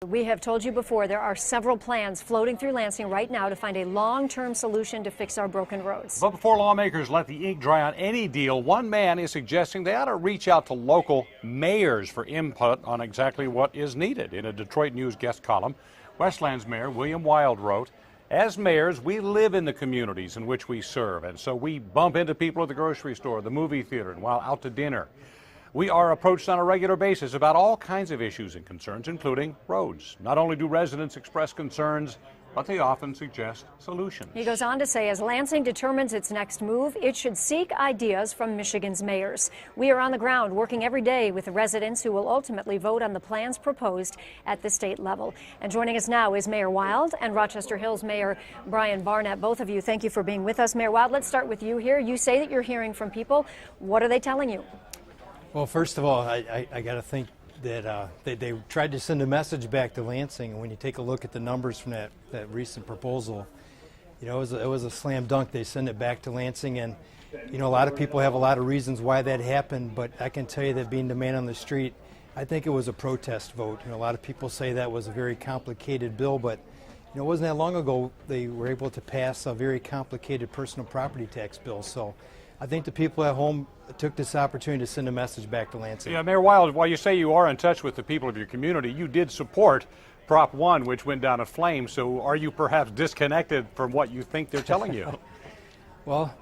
We have told you before there are several plans floating through Lansing right now to find a long-term solution to fix our broken roads. But before lawmakers let the ink dry on any deal, one man is suggesting they ought to reach out to local mayors for input on exactly what is needed. In a Detroit News guest column, Westland's Mayor William Wild wrote, "As mayors, we live in the communities in which we serve, and so we bump into people at the grocery store, the movie theater, and while out to dinner. We are approached on a regular basis about all kinds of issues and concerns, including roads. Not only do residents express concerns, but they often suggest solutions." He goes on to say, as Lansing determines its next move, it should seek ideas from Michigan's mayors. We are on the ground working every day with the residents who will ultimately vote on the plans proposed at the state level. And joining us now is Mayor Wild and Rochester Hills Mayor Brian Barnett. Both of you, thank you for being with us. Mayor Wild, let's start with you here. You say that you're hearing from people. What are they telling you? Well, first of all, I got to think that they tried to send a message back to Lansing, and when you take a look at the numbers from that recent proposal, you know, it was a slam dunk. They send it back to Lansing, and you know, a lot of people have a lot of reasons why that happened, but I can tell you that being the man on the street, I think it was a protest vote. You know, a lot of people say that was a very complicated bill, but you know, it wasn't that long ago they were able to pass a very complicated personal property tax bill. So I think the people at home took this opportunity to send a message back to Lansing. Yeah, Mayor Wild, while you say you are in touch with the people of your community, you did support Prop 1, which went down in flames. So are you perhaps disconnected from what you think they're telling you? Well,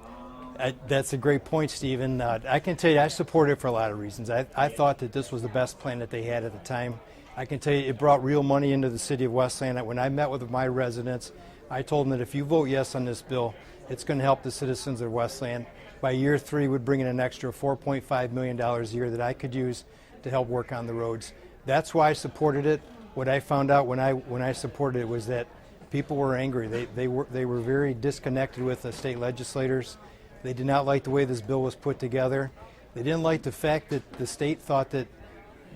that's a great point, Stephen. I can tell you I support it for a lot of reasons. I thought that this was the best plan that they had at the time. I can tell you it brought real money into the city of Westland. When I met with my residents, I told them that if you vote yes on this bill, it's going to help the citizens of Westland. By year 3, would bring in an extra $4.5 million a year that I could use to help work on the roads. That's why I supported it. What I found out when I supported it was that people were angry. They were very disconnected with the state legislators. They did not like the way this bill was put together. They didn't like the fact that the state thought that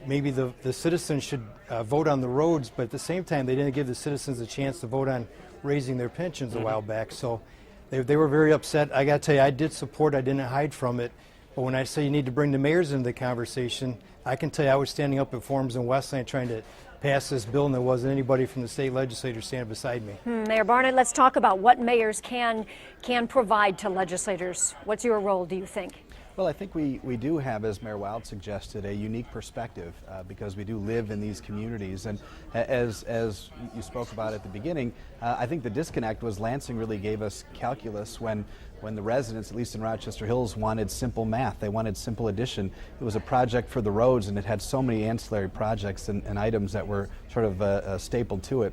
maybe the citizens should vote on the roads, but at the same time they didn't give the citizens a chance to vote on raising their pensions a while back. So they were very upset. I got to tell you, I did support. I didn't hide from it. But when I say you need to bring the mayors into the conversation, I can tell you I was standing up at forums in Westland trying to pass this bill, and there wasn't anybody from the state legislature standing beside me. Mayor Barnett, let's talk about what mayors can provide to legislators. What's your role, do you think? Well, I think we do have, as Mayor Wild suggested, a unique perspective because we do live in these communities. And as you spoke about at the beginning, I think the disconnect was Lansing really gave us calculus when the residents, at least in Rochester Hills, wanted simple math. They wanted simple addition. It was a project for the roads, and it had so many ancillary projects and items that were sort of stapled to it.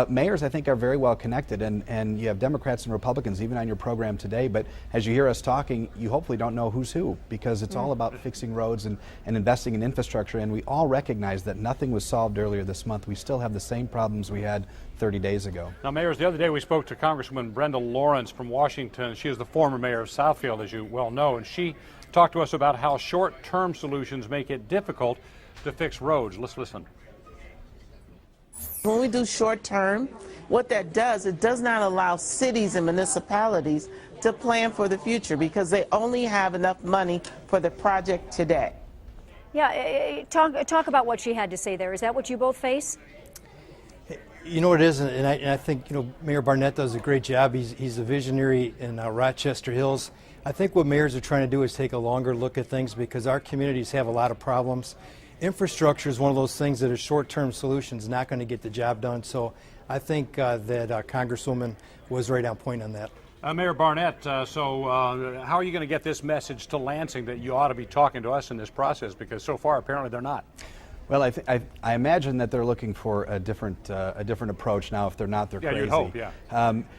Mayors, I think, are very well connected, and you have Democrats and Republicans even on your program today, but as you hear us talking, you hopefully don't know who's who, because it's all about fixing roads and investing in infrastructure, and we all recognize that nothing was solved earlier this month. We still have the same problems we had 30 days ago. Now, mayors, the other day we spoke to Congresswoman Brenda Lawrence from Washington. She is the former mayor of Southfield, as you well know, and she talked to us about how short-term solutions make it difficult to fix roads. Let's listen. When we do short term, what that does, it does not allow cities and municipalities to plan for the future because they only have enough money for the project today. Yeah, talk about what she had to say there. Is that what you both face? You know, it is, and I think, you know, Mayor Barnett does a great job. He's a visionary in Rochester Hills. I think what mayors are trying to do is take a longer look at things because our communities have a lot of problems. Infrastructure is one of those things that are short-term solutions, not going to get the job done. So I think that Congresswoman was right on point on that. Mayor Barnett, so how are you going to get this message to Lansing that you ought to be talking to us in this process? Because so far, apparently, they're not. Well, I imagine that they're looking for a different approach now. If they're not, they're crazy. You'd hope, yeah.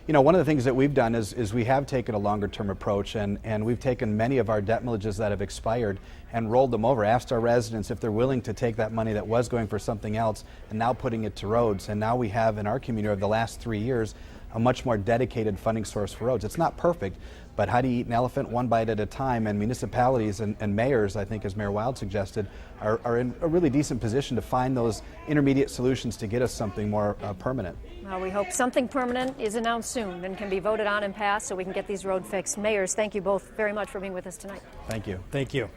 You know, one of the things that we've done is we have taken a longer-term approach, and we've taken many of our debt millages that have expired and rolled them over, asked our residents if they're willing to take that money that was going for something else and now putting it to roads. And now we have in our community over the last 3 years a much more dedicated funding source for roads. It's not perfect, but how do you eat an elephant one bite at a time? And municipalities and mayors, I think, as Mayor Wild suggested, are in a really decent position to find those intermediate solutions to get us something more permanent. Well, we hope something permanent is announced soon and can be voted on and passed so we can get these roads fixed. Mayors, thank you both very much for being with us tonight. Thank you. Thank you.